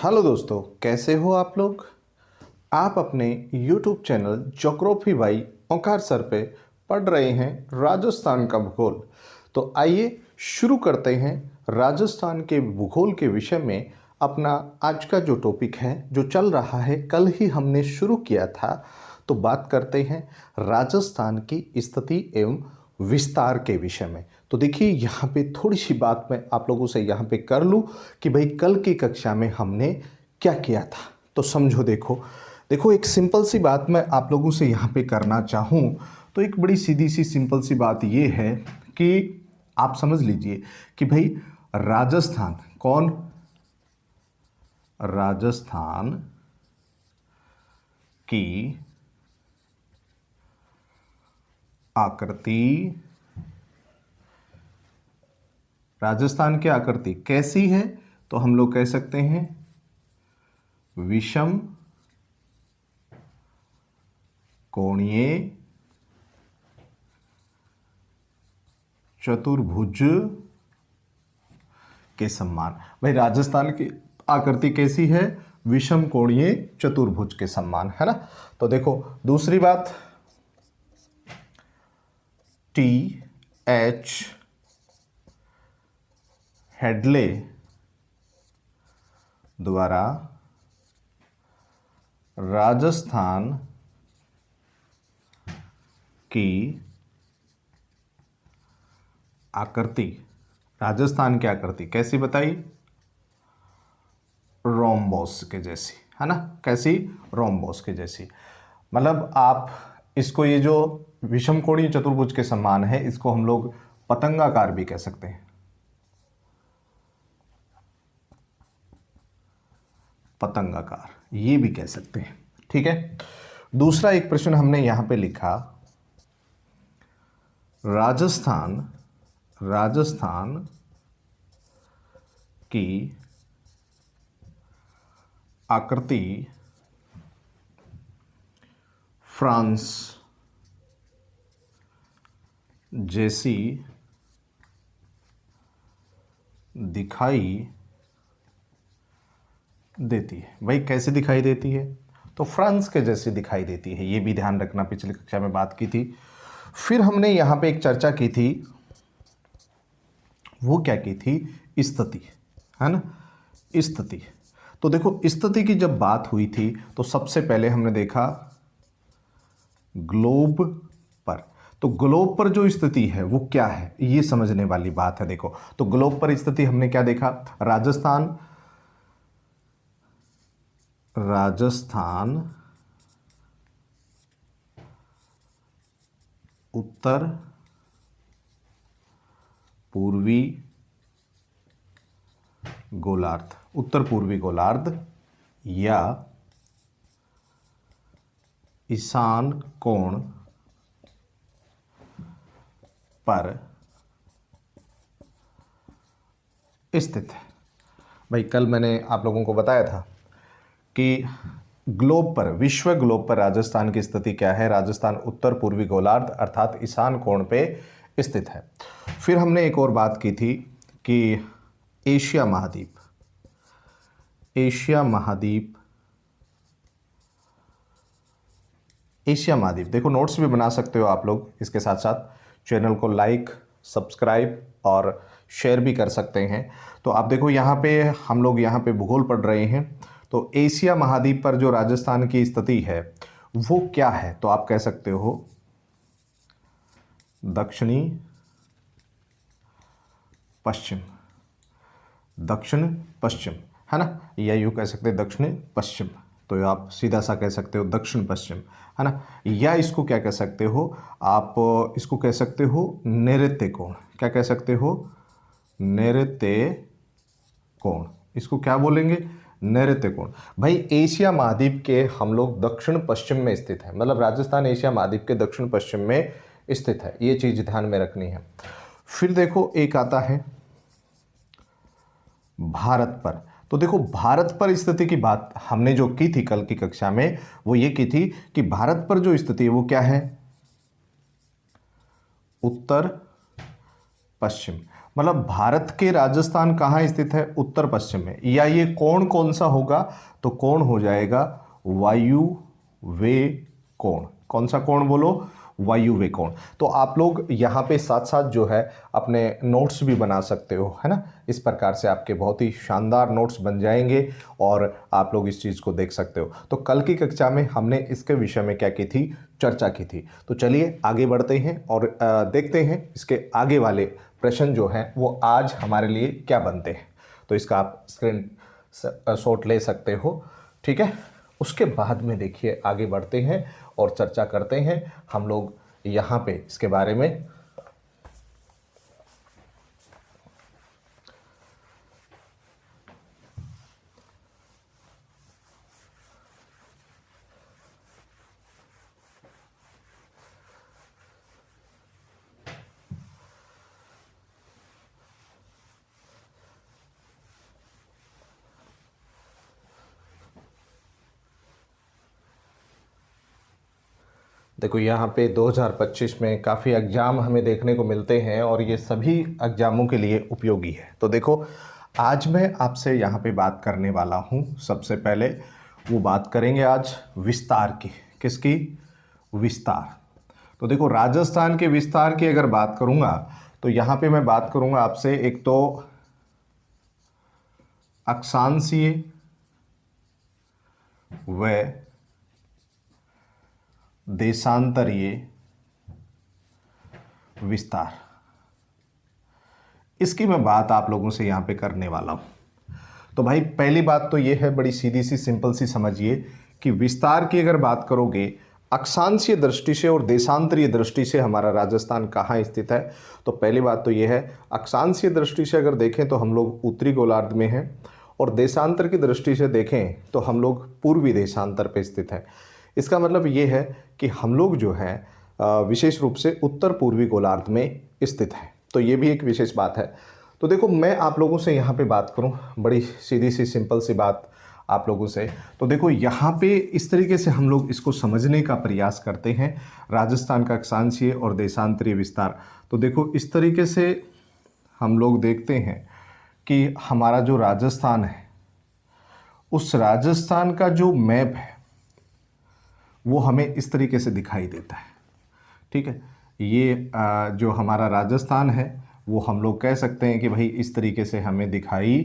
Hello दोस्तों, कैसे हो आप लोग। आप अपने YouTube channel geography by Omkar sir पे पढ़ रहे हैं राजस्थान का भूगोल। तो आइए शुरू करते हैं राजस्थान के भूगोल के विषय में। अपना आज का जो टॉपिक है, जो चल रहा है, कल ही हमने शुरू किया था। तो बात करते हैं राजस्थान की स्थिति एवं विस्तार के विषय में। तो देखिए, यहाँ पे थोड़ी सी बात मैं आप लोगों से यहाँ पे कर लूँ कि भाई कल की कक्षा में हमने क्या किया था। तो समझो, देखो देखो एक सिंपल सी बात मैं आप लोगों से यहाँ पे करना चाहूँ तो एक बड़ी सीधी सी सिंपल सी बात ये है कि आप समझ लीजिए कि भाई राजस्थान कौन, राजस्थान की आकृति, राजस्थान की आकृति कैसी है, तो हम लोग कह सकते हैं विषम कोणीय चतुर्भुज के समान। भाई राजस्थान की आकृति कैसी है, विषम कोणीय चतुर्भुज के समान, है ना। तो देखो दूसरी बात, टी एच हेडले द्वारा राजस्थान की आकृति, राजस्थान की आकृति कैसी बताई, रोम्बोस के जैसी, है ना। कैसी, रोम्बोस के जैसी। मतलब आप इसको, ये जो विषम कोणीय चतुर्भुज के समान है, इसको हम लोग पतंगाकार भी कह सकते हैं, पतंगाकार ये भी कह सकते हैं, ठीक है। दूसरा एक प्रश्न हमने यहां पे लिखा, राजस्थान की आकृति फ्रांस जैसी दिखाई देती है। भाई कैसे दिखाई देती है, तो फ्रांस के जैसी दिखाई देती है, ये भी ध्यान रखना, पिछली कक्षा में बात की थी। फिर हमने यहां पे एक चर्चा की थी, वो क्या की थी, स्थिति, है ना, स्थिति। तो देखो स्थिति की जब बात हुई थी तो सबसे पहले हमने देखा ग्लोब पर। तो ग्लोब पर जो स्थिति है वो क्या है, ये समझने वाली बात है। देखो तो ग्लोब पर स्थिति हमने क्या देखा, राजस्थान उत्तर पूर्वी गोलार्ध, उत्तर पूर्वी गोलार्ध या ईशान कोण पर स्थित है। भाई कल मैंने आप लोगों को बताया था कि ग्लोब पर, विश्व ग्लोब पर राजस्थान की स्थिति क्या है, राजस्थान उत्तर पूर्वी गोलार्ध अर्थात ईशान कोण पे स्थित है। फिर हमने एक और बात की थी कि एशिया महाद्वीप, एशिया महाद्वीप देखो नोट्स भी बना सकते हो आप लोग, इसके साथ साथ चैनल को लाइक, सब्सक्राइब और शेयर भी कर सकते हैं। तो आप देखो यहाँ पे हम लोग यहाँ पे भूगोल पढ़ रहे हैं, तो एशिया महाद्वीप पर जो राजस्थान की स्थिति है वो क्या है, तो आप कह सकते हो दक्षिणी पश्चिम, दक्षिण पश्चिम, है ना, या यूँ कह सकते हैं दक्षिण पश्चिम। तो आप सीधा सा कह सकते हो दक्षिण पश्चिम, है ना। या इसको क्या कह सकते हो आप, इसको कह सकते हो नैऋत्य कोण। क्या कह सकते हो, नैऋत्य कोण। इसको क्या बोलेंगे, नैऋत्य कोण। भाई एशिया महाद्वीप के हम लोग दक्षिण पश्चिम में स्थित है, मतलब राजस्थान एशिया महाद्वीप के दक्षिण पश्चिम में स्थित है, ये चीज ध्यान में रखनी है। फिर देखो एक आता है भारत पर। तो देखो भारत पर स्थिति की बात हमने जो की थी कल की कक्षा में, वो ये की थी कि भारत पर जो स्थिति है वो क्या है, उत्तर पश्चिम। मतलब भारत के राजस्थान कहाँ स्थित है? उत्तर पश्चिम में। या ये कोण कौन सा होगा? तो कोण हो जाएगा वायुव्य कोण। कौन सा कोण बोलो? वायुव्य कोण। तो आप लोग यहाँ पे साथ साथ जो है अपने नोट्स भी बना सकते हो, है ना। इस प्रकार से आपके बहुत ही शानदार नोट्स बन जाएंगे और आप लोग इस चीज़ को देख सकते हो। तो कल की कक्षा में हमने इसके विषय में क्या की थी? चर्चा की थी। तो चलिए आगे बढ़ते हैं और देखते हैं इसके आगे वाले प्रश्न जो हैं वो आज हमारे लिए क्या बनते हैं। तो इसका आप स्क्रीन शॉट ले सकते हो, ठीक है। उसके बाद में देखिए आगे बढ़ते हैं और चर्चा करते हैं हम लोग यहाँ पे इसके बारे में। देखो यहाँ पे 2025 में काफ़ी एग्ज़ाम हमें देखने को मिलते हैं और ये सभी एग्ज़ामों के लिए उपयोगी है। तो देखो आज मैं आपसे यहाँ पे बात करने वाला हूँ। सबसे पहले वो बात करेंगे आज विस्तार की। किसकी? विस्तार। तो देखो राजस्थान के विस्तार की अगर बात करूँगा तो यहाँ पे मैं बात करूँगा आपसे एक तो अक्षांशीय व देशांतरीय विस्तार, इसकी मैं बात आप लोगों से यहाँ पे करने वाला हूँ। तो भाई पहली बात तो ये है, बड़ी सीधी सी सिंपल सी समझिए कि विस्तार की अगर बात करोगे अक्षांशीय दृष्टि से और देशांतरीय दृष्टि से हमारा राजस्थान कहाँ स्थित है। तो पहली बात तो ये है, अक्षांशीय दृष्टि से अगर देखें तो हम लोग उत्तरी गोलार्ध में हैं और देशांतर की दृष्टि से देखें तो हम लोग पूर्वी देशांतर पे स्थित है। इसका मतलब ये है कि हम लोग जो है विशेष रूप से उत्तर पूर्वी गोलार्ध में स्थित है। तो ये भी एक विशेष बात है। तो देखो मैं आप लोगों से यहाँ पे बात करूँ, बड़ी सीधी सी सिंपल सी बात आप लोगों से। तो देखो यहाँ पे इस तरीके से हम लोग इसको समझने का प्रयास करते हैं, राजस्थान का अक्षांशीय और देशांतरीय विस्तार। तो देखो इस तरीके से हम लोग देखते हैं कि हमारा जो राजस्थान है उस राजस्थान का जो मैप है वो हमें इस तरीके से दिखाई देता है, ठीक है। ये जो हमारा राजस्थान है वो हम लोग कह सकते हैं कि भाई इस तरीके से हमें दिखाई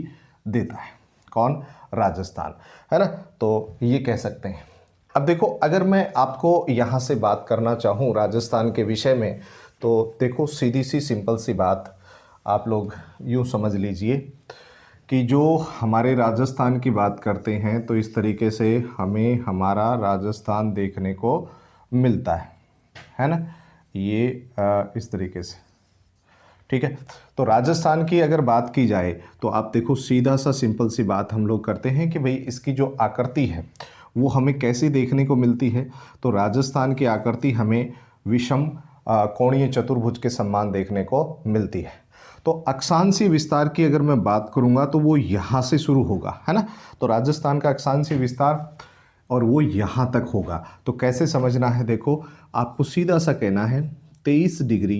देता है। कौन? राजस्थान, है ना। तो ये कह सकते हैं। अब देखो अगर मैं आपको यहाँ से बात करना चाहूँ राजस्थान के विषय में, तो देखो सीधी सी सिंपल सी बात आप लोग यूँ समझ लीजिए कि जो हमारे राजस्थान की बात करते हैं तो इस तरीके से हमें हमारा राजस्थान देखने को मिलता है ना। ये इस तरीके से, ठीक है। तो राजस्थान की अगर बात की जाए तो आप देखो सीधा सा सिंपल सी बात हम लोग करते हैं कि भाई इसकी जो आकृति है वो हमें कैसी देखने को मिलती है। तो राजस्थान की आकृति हमें विषम कोणीय चतुर्भुज के समान देखने को मिलती है। तो अक्षांशीय विस्तार की अगर मैं बात करूंगा तो वो यहाँ से शुरू होगा, है ना। तो राजस्थान का अक्षांशीय विस्तार और वो यहाँ तक होगा। तो कैसे समझना है? देखो आपको सीधा सा कहना है 23 डिग्री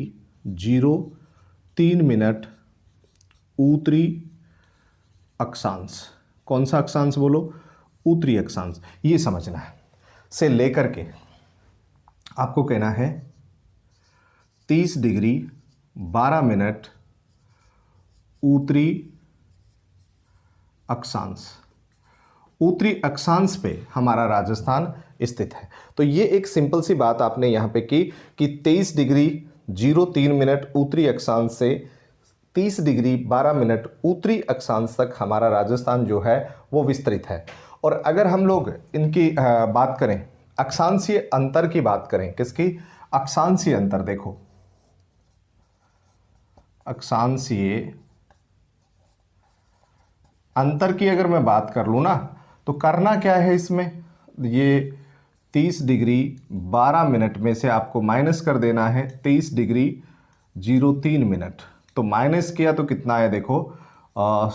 03 मिनट उत्तरी अक्षांश। कौन सा अक्षांश बोलो? उत्तरी अक्षांश। ये समझना है। से लेकर के आपको कहना है 30 डिग्री 12 मिनट उत्तरी अक्षांश। उत्तरी अक्षांश पे हमारा राजस्थान स्थित है। तो ये एक सिंपल सी बात आपने यहाँ पे की कि 23 डिग्री 03 मिनट उत्तरी अक्षांश से 30 डिग्री 12 मिनट उत्तरी अक्षांश तक हमारा राजस्थान जो है वो विस्तृत है। और अगर हम लोग इनकी बात करें, अक्षांशीय अंतर की बात करें, किसकी? अक्षांशीय अंतर। देखो अक्षांशीय अंतर की अगर मैं बात कर लूँ ना तो करना क्या है इसमें? ये 30 डिग्री 12 मिनट में से आपको माइनस कर देना है 23 डिग्री 03 मिनट। तो माइनस किया तो कितना है? देखो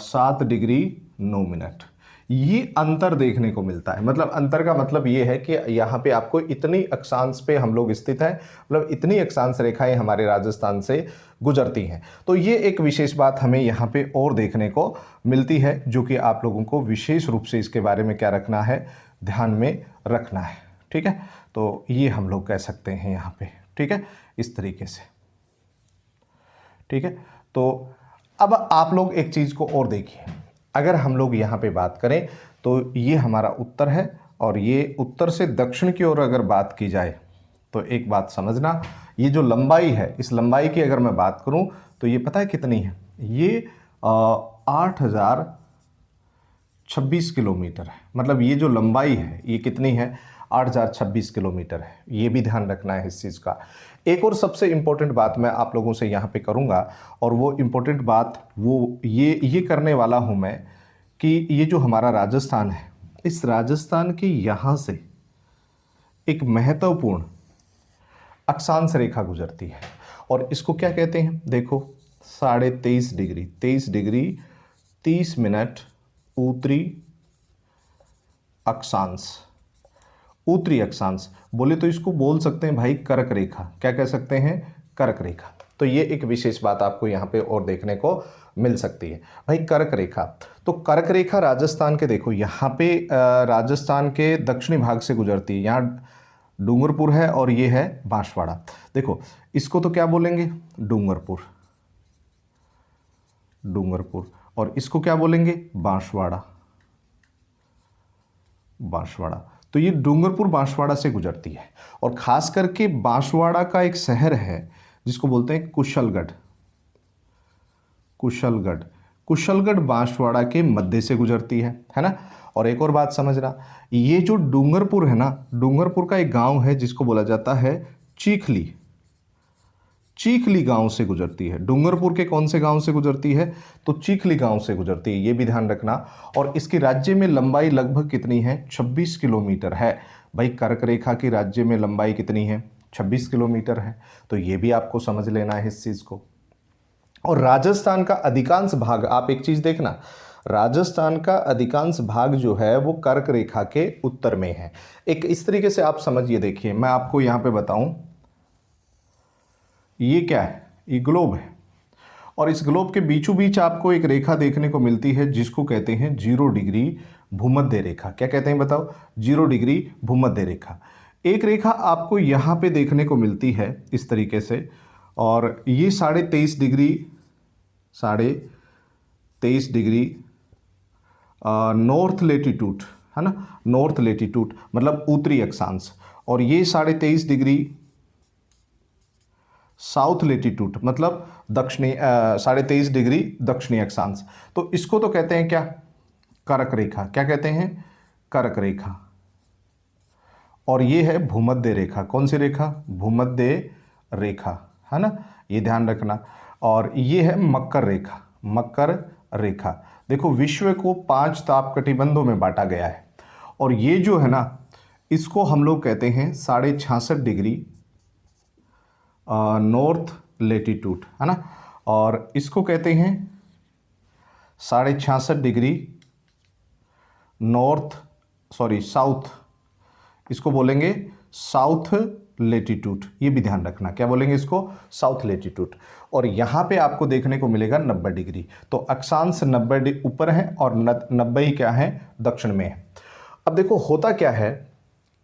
7 डिग्री 9 मिनट। ये अंतर देखने को मिलता है। मतलब अंतर का मतलब ये है कि यहाँ पे आपको इतनी अक्षांश पे हम लोग स्थित हैं, मतलब इतनी अक्षांश रेखाएं हमारे राजस्थान से गुजरती हैं। तो ये एक विशेष बात हमें यहाँ पे और देखने को मिलती है, जो कि आप लोगों को विशेष रूप से इसके बारे में क्या रखना है, ध्यान में रखना है। ठीक है, तो ये हम लोग कह सकते हैं यहाँ पे। ठीक है, इस तरीके से। ठीक है, तो अब आप लोग एक चीज़ को और देखिए, अगर हम लोग यहाँ पे बात करें तो ये हमारा उत्तर है, और ये उत्तर से दक्षिण की ओर अगर बात की जाए तो एक बात समझना, ये जो लंबाई है, इस लंबाई की अगर मैं बात करूं तो ये पता है कितनी है, ये 8026 किलोमीटर है। मतलब ये जो लंबाई है ये कितनी है, 8026 किलोमीटर है। ये भी ध्यान रखना है इस चीज़ का। एक और सबसे इम्पोर्टेंट बात मैं आप लोगों से यहाँ पे करूँगा, और वो इम्पोर्टेंट बात वो ये करने वाला हूँ मैं कि ये जो हमारा राजस्थान है, इस राजस्थान के यहाँ से एक महत्वपूर्ण अक्षांश रेखा गुजरती है, और इसको क्या कहते हैं, देखो 23.5 डिग्री, 23 डिग्री 30 मिनट उत्तरी अक्षांश। उत्तरी अक्षांश बोले तो इसको बोल सकते हैं भाई कर्क रेखा। क्या कह सकते हैं, कर्क रेखा। तो ये एक विशेष बात आपको यहाँ पे और देखने को मिल सकती है भाई, कर्क रेखा। तो कर्क रेखा राजस्थान के, देखो यहाँ पे राजस्थान के दक्षिणी भाग से गुजरती है। यहाँ डूंगरपुर है और ये है बांसवाड़ा। देखो इसको तो क्या बोलेंगे, डूंगरपुर, डूंगरपुर, और इसको क्या बोलेंगे, बांसवाड़ा, बांसवाड़ा। तो ये डूंगरपुर बांसवाड़ा से गुजरती है, और खास करके बांसवाड़ा का एक शहर है जिसको बोलते हैं कुशलगढ़। कुशलगढ़, कुशलगढ़ बांसवाड़ा के मध्य से गुजरती है ना। और एक और बात समझना, ये जो डूंगरपुर है ना, डूंगरपुर का एक गांव है जिसको बोला जाता है चीखली। चीखली गांव से गुजरती है। डूंगरपुर के कौन से गांव से गुजरती है, तो चीखली गांव से गुजरती है, ये भी ध्यान रखना। और इसकी राज्य में लंबाई लगभग कितनी है, 26 किलोमीटर है। भाई कर्क रेखा की राज्य में लंबाई कितनी है, 26 किलोमीटर है। तो ये भी आपको समझ लेना है इस चीज़ को। और राजस्थान का अधिकांश भाग, आप एक चीज़ देखना, राजस्थान का अधिकांश भाग जो है वो कर्क रेखा के उत्तर में है। एक इस तरीके से आप समझिए, देखिए मैं आपको यहाँ पे बताऊं, ये क्या है, ये ग्लोब है, और इस ग्लोब के बीचों बीच आपको एक रेखा देखने को मिलती है जिसको कहते हैं 0 डिग्री भूमध्य रेखा। क्या कहते हैं बताओ, 0 डिग्री भूमध्य रेखा। एक रेखा आपको यहाँ पे देखने को मिलती है इस तरीके से, और ये 23.5 डिग्री, 23.5 डिग्री नॉर्थ लेटीट्यूड है ना, नॉर्थ लेटीट्यूड मतलब उत्तरी अक्षांश, और ये 23.5 डिग्री साउथ लेटीट्यूड मतलब दक्षिणी 23.5 डिग्री दक्षिणी अक्षांश। तो इसको तो कहते हैं क्या, कर्क रेखा। क्या कहते हैं, कर्क रेखा। और ये है भूमध्य रेखा। कौन सी रेखा, भूमध्य रेखा, है ना, ये ध्यान रखना। और ये है मकर रेखा, मकर रेखा। देखो विश्व को 5 ताप कटिबंधों में बांटा गया है, और ये जो है ना, इसको हम लोग कहते हैं 66.5 डिग्री नॉर्थ लेटीट्यूड, है ना, और इसको कहते हैं 66.5 डिग्री साउथ, इसको बोलेंगे साउथ लेटीट्यूड। ये भी ध्यान रखना, क्या बोलेंगे इसको, साउथ लेटीट्यूड। और यहाँ पे आपको देखने को मिलेगा 90 डिग्री। तो अक्षांश 90 ऊपर है और 90 ही क्या है, दक्षिण में है। अब देखो होता क्या है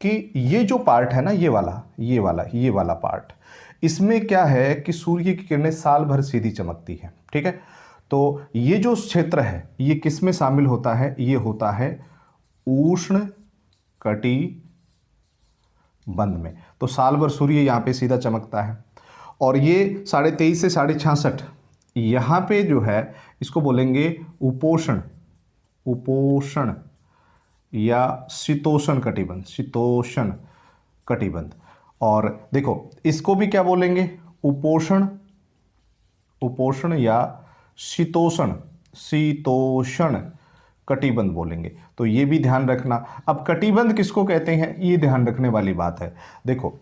कि ये जो पार्ट है ना, ये वाला पार्ट, इसमें क्या है कि सूर्य की किरणें साल भर सीधी चमकती है। ठीक है, तो ये जो क्षेत्र है ये किस में शामिल होता है, ये होता है उष्ण कटिबंध में। तो साल भर सूर्य यहाँ पे सीधा चमकता है, और ये 23.5 से 66.5 यहाँ पे जो है इसको बोलेंगे उपोष्ण, उपोष्ण या शीतोष्ण कटिबंध, शीतोष्ण कटिबंध। और देखो इसको भी क्या बोलेंगे, उपोष्ण, उपोष्ण या शीतोष्ण, शीतोष्ण कटिबंध बोलेंगे। तो ये भी ध्यान रखना। अब कटिबंध किसको कहते हैं, ये ध्यान रखने वाली बात है। देखो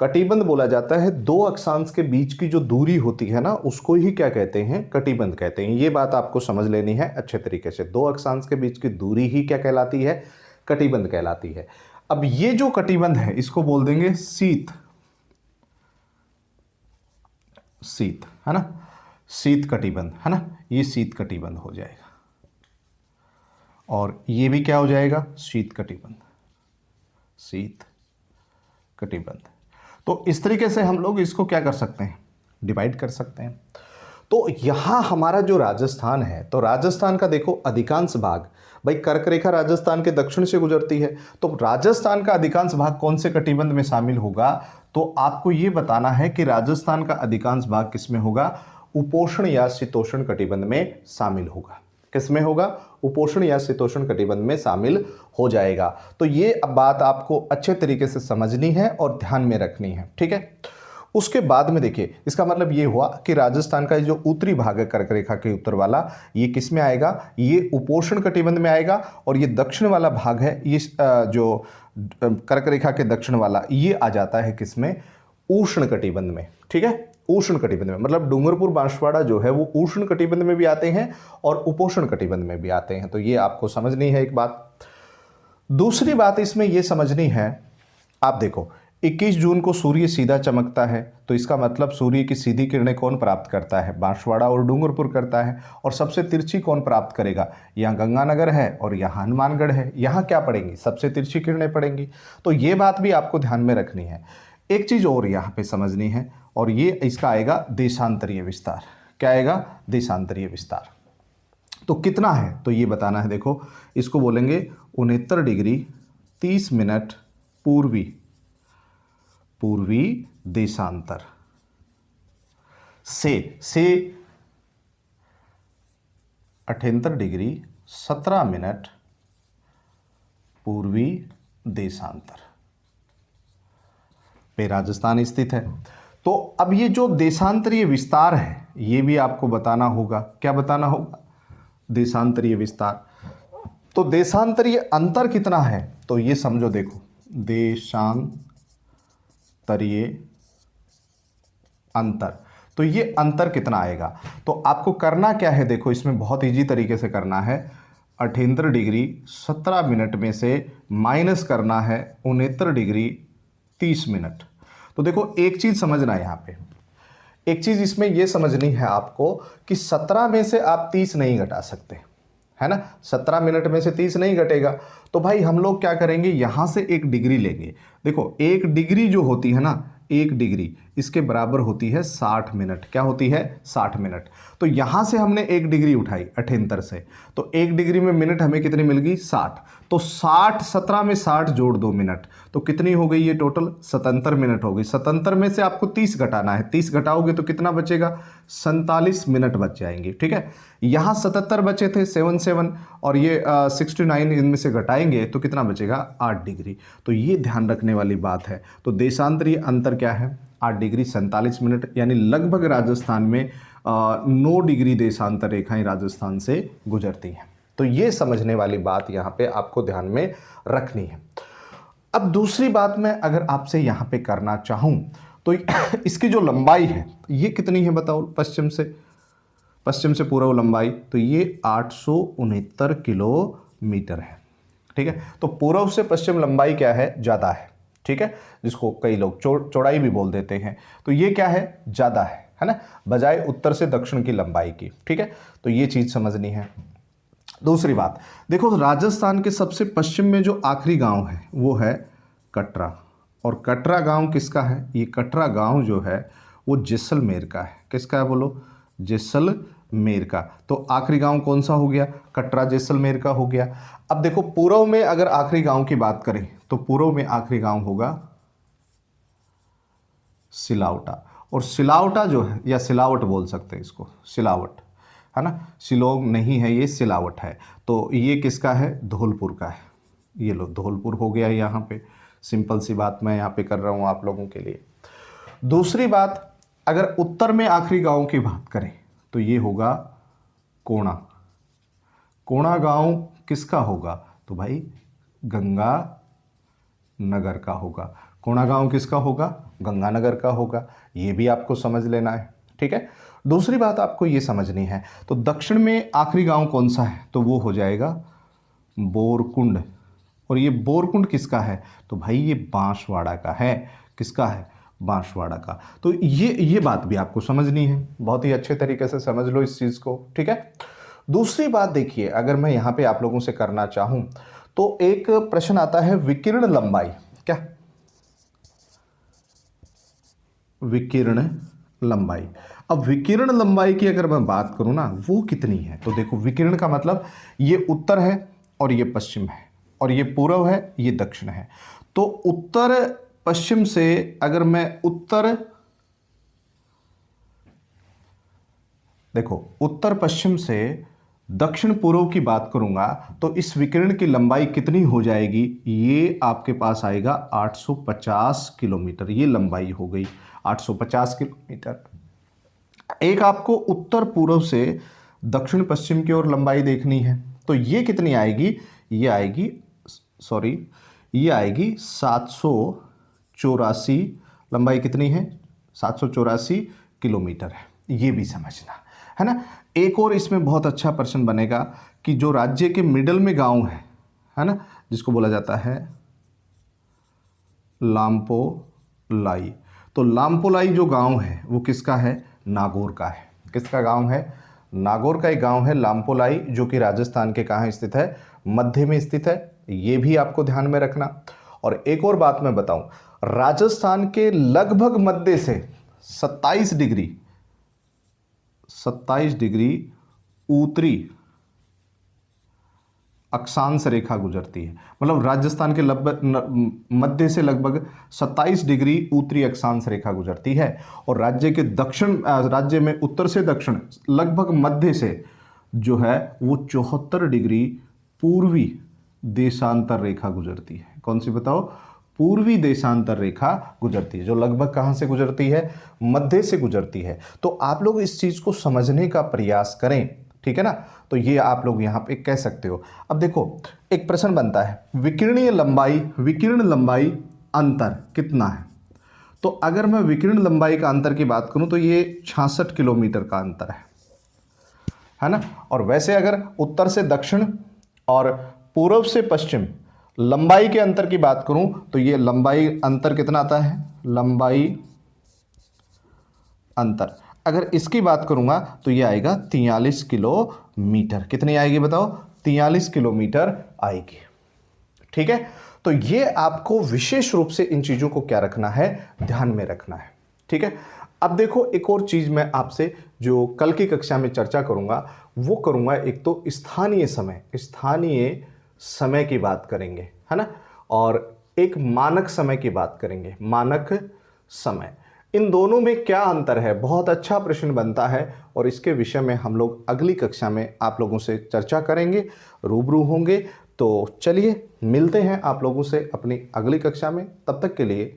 कटिबंध बोला जाता है दो अक्षांश के बीच की जो दूरी होती है ना, उसको ही क्या कहते हैं, कटिबंध कहते हैं। ये बात आपको समझ लेनी है अच्छे तरीके से। दो अक्षांश के बीच की दूरी ही क्या कहलाती है, कटिबंध कहलाती है। अब ये जो कटिबंध है इसको बोल देंगे शीत, शीत है ना, शीत कटिबंध है ना, ये शीत कटिबंध हो जाएगा। और ये भी क्या हो जाएगा, शीत कटिबंध, शीत कटिबंध। तो इस तरीके से हम लोग इसको क्या कर सकते हैं, डिवाइड कर सकते हैं। तो यहाँ हमारा जो राजस्थान है, तो राजस्थान का देखो अधिकांश भाग, भाई कर्क रेखा राजस्थान के दक्षिण से गुजरती है, तो राजस्थान का अधिकांश भाग कौन से कटिबंध में शामिल होगा, तो आपको ये बताना है कि राजस्थान का अधिकांश भाग किसमें होगा, उपोष्ण या शीतोष्ण कटिबंध में शामिल होगा। किसमें होगा, उपोष्ण या शीतोष्ण कटिबंध में शामिल हो जाएगा। तो ये अब बात आपको अच्छे तरीके से समझनी है और ध्यान में रखनी है, ठीक है। उसके बाद में देखिए, इसका मतलब ये हुआ कि राजस्थान का जो उत्तरी भाग है कर्क रेखा के उत्तर वाला, ये किस में आएगा, ये उपोष्ण कटिबंध में आएगा। और ये दक्षिण वाला भाग है, ये जो कर्क रेखा के दक्षिण वाला, ये आ जाता है किसमें, उष्ण कटिबंध में, ठीक है। उष्ण कटिबंध में मतलब डूंगरपुर बांसवाड़ा जो है वो उष्ण कटिबंध में भी आते हैं और उपोष्ण कटिबंध में भी आते हैं। तो ये आपको समझनी है एक बात। दूसरी बात इसमें ये समझनी है, आप देखो 21 जून को सूर्य सीधा चमकता है, तो इसका मतलब सूर्य की सीधी किरणें कौन प्राप्त करता है, बांसवाड़ा और डूंगरपुर करता है। और सबसे तिरछी कौन प्राप्त करेगा, यहाँ गंगानगर है और यहाँ हनुमानगढ़ है, यहाँ क्या पड़ेंगी, सबसे तिरछी किरणें पड़ेंगी। तो ये बात भी आपको ध्यान में रखनी है। एक चीज़ और यहाँ पे समझनी है, और ये इसका आएगा देशांतरीय विस्तार। क्या आएगा, देशांतरीय विस्तार। तो कितना है, तो ये बताना है। देखो इसको बोलेंगे 69 डिग्री 30 मिनट पूर्वी देशांतर से 78 डिग्री 17 मिनट पूर्वी देशांतर पे राजस्थान स्थित है। तो अब ये जो देशांतरीय विस्तार है, ये भी आपको बताना होगा। क्या बताना होगा, देशांतरीय विस्तार। तो देशांतरीय अंतर कितना है, तो ये समझो, देखो देशांतरीय अंतर, तो ये अंतर कितना आएगा। तो आपको करना क्या है, देखो इसमें बहुत इजी तरीके से करना है। 78 डिग्री 17 मिनट में से माइनस करना है 69 डिग्री 30 मिनट। तो देखो एक चीज़ समझना है यहाँ पे, एक चीज़ इसमें यह समझनी है आपको कि 17 में से आप 30 नहीं घटा सकते, है ना। 17 मिनट में से 30 नहीं घटेगा, तो भाई हम लोग क्या करेंगे, यहाँ से एक डिग्री लेंगे। देखो एक डिग्री जो होती है ना, एक डिग्री इसके बराबर होती है 60 मिनट। क्या होती है, 60 मिनट। तो यहाँ से हमने एक डिग्री उठाई 78 से, तो एक डिग्री में मिनट हमें कितनी मिल गई, 60। तो 60, 17 में 60 जोड़ 2 मिनट, तो कितनी हो गई ये टोटल, 77 मिनट हो गई। 77 में से आपको 30 घटाना है, 30 घटाओगे तो कितना बचेगा, 47 मिनट बच जाएंगे, ठीक है। यहाँ 77 बचे थे 77, और ये 69 इनमें से घटाएंगे तो कितना बचेगा, 8 डिग्री। तो ये ध्यान रखने वाली बात है। तो देशांतरीय अंतर क्या है, 8 डिग्री 47 मिनट, यानी लगभग राजस्थान में 9 डिग्री देशांतर रेखाएं राजस्थान से गुजरती हैं। तो ये समझने वाली बात यहाँ पे आपको ध्यान में रखनी है। अब दूसरी बात मैं अगर आपसे यहाँ पे करना चाहूँ, तो इसकी जो लंबाई है ये कितनी है बताओ, पश्चिम से पूर्व लंबाई, तो ये 869 किलोमीटर है, ठीक है। तो पूर्व से पश्चिम लंबाई क्या है, ज़्यादा है, ठीक है, जिसको कई लोग चौड़ाई भी बोल देते हैं। तो ये क्या है, ज़्यादा है ना, बजाय उत्तर से दक्षिण की लंबाई की, ठीक है। तो ये चीज़ समझनी है। दूसरी बात देखो, राजस्थान के सबसे पश्चिम में जो आखिरी गांव है वो है कटरा, और कटरा गांव किसका है, ये कटरा गांव जो है वो जैसलमेर का है। किसका है बोलो, जैसलमेर का। तो आखिरी गांव कौन सा हो गया, कटरा जैसलमेर का हो गया। अब देखो पूर्व में अगर आखिरी गांव की बात करें, तो पूर्व में आखिरी गांव होगा सिलावटा, और सिलावटा जो है, या सिलावट बोल सकते हैं इसको, सिलावट है ना, शिलोंग नहीं है ये, सिलावट है। तो ये किसका है, धौलपुर का है। ये लो धौलपुर हो गया यहाँ पे। सिंपल सी बात मैं यहाँ पे कर रहा हूँ आप लोगों के लिए। दूसरी बात, अगर उत्तर में आखिरी गांव की बात करें तो ये होगा कोणा। कोणा गांव किसका होगा, तो भाई गंगा नगर का होगा। कोणा गांव किसका होगा, गंगानगर का होगा, ये भी आपको समझ लेना है। ठीक है, दूसरी बात आपको ये समझनी है, तो दक्षिण में आखिरी गांव कौन सा है, तो वो हो जाएगा बोरकुंड। और ये बोरकुंड किसका है, तो भाई ये बांसवाड़ा का है। किसका है, बांसवाड़ा का। तो ये बात भी आपको समझनी है, बहुत ही अच्छे तरीके से समझ लो इस चीज़ को। ठीक है, दूसरी बात देखिए, अगर मैं यहाँ पे आप लोगों से करना चाहूँ तो एक प्रश्न आता है विकिरण लंबाई। क्या, विकिरण लंबाई। अब विकिरण लंबाई की अगर मैं बात करूं ना, वो कितनी है, तो देखो विकिरण का मतलब ये उत्तर है और ये पश्चिम है, और ये पूर्व है, ये दक्षिण है। तो उत्तर पश्चिम से अगर मैं उत्तर पश्चिम से दक्षिण पूर्व की बात करूंगा तो इस विकिरण की लंबाई कितनी हो जाएगी, ये आपके पास आएगा 850 किलोमीटर। ये लंबाई हो गई 850 किलोमीटर। एक आपको उत्तर पूर्व से दक्षिण पश्चिम की ओर लंबाई देखनी है, तो ये कितनी आएगी, ये आएगी 784। लंबाई कितनी है, 784 किलोमीटर है। ये भी समझना है ना। एक और इसमें बहुत अच्छा प्रश्न बनेगा कि जो राज्य के मिडल में गांव है ना, जिसको बोला जाता है लामपोलाई। तो लामपोलाई जो गांव है वो किसका है, नागौर का है। किसका गांव है, नागौर का एक गांव है लामपोलाई, जो कि राजस्थान के कहाँ स्थित है, मध्य में स्थित है। ये भी आपको ध्यान में रखना। और एक और बात मैं बताऊं, राजस्थान के लगभग मध्य से 27 डिग्री उत्तरी अक्षांश रेखा गुजरती है। मतलब राजस्थान के लगभग मध्य से लगभग 27 डिग्री उत्तरी अक्षांश रेखा गुजरती है, और राज्य में उत्तर से दक्षिण लगभग मध्य से जो है वो 74 डिग्री पूर्वी देशांतर रेखा गुजरती है। कौन सी बताओ, पूर्वी देशांतर रेखा गुजरती है, जो लगभग कहाँ से गुजरती है, मध्य से गुजरती है। तो आप लोग इस चीज़ को समझने का प्रयास करें। ठीक है ना, तो ये आप लोग यहाँ पे कह सकते हो। अब देखो एक प्रश्न बनता है, विकिरण लंबाई अंतर कितना है। तो अगर मैं विकिरण लंबाई का अंतर की बात करूं तो ये 66 किलोमीटर का अंतर है ना। और वैसे अगर उत्तर से दक्षिण और पूर्व से पश्चिम लंबाई के अंतर की बात करूं तो ये लंबाई अंतर कितना आता है, लंबाई अंतर अगर इसकी बात करूंगा तो ये आएगा 43 किलोमीटर। कितनी आएगी बताओ, 43 किलोमीटर आएगी। ठीक है, तो ये आपको विशेष रूप से इन चीजों को क्या रखना है, ध्यान में रखना है। ठीक है, अब देखो एक और चीज मैं आपसे जो कल की कक्षा में चर्चा करूंगा वो करूंगा, एक तो स्थानीय समय की बात करेंगे, है ना, और एक मानक समय की बात करेंगे, मानक समय। इन दोनों में क्या अंतर है, बहुत अच्छा प्रश्न बनता है, और इसके विषय में हम लोग अगली कक्षा में आप लोगों से चर्चा करेंगे, रूबरू होंगे। तो चलिए मिलते हैं आप लोगों से अपनी अगली कक्षा में। तब तक के लिए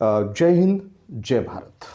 जय हिंद, जय भारत।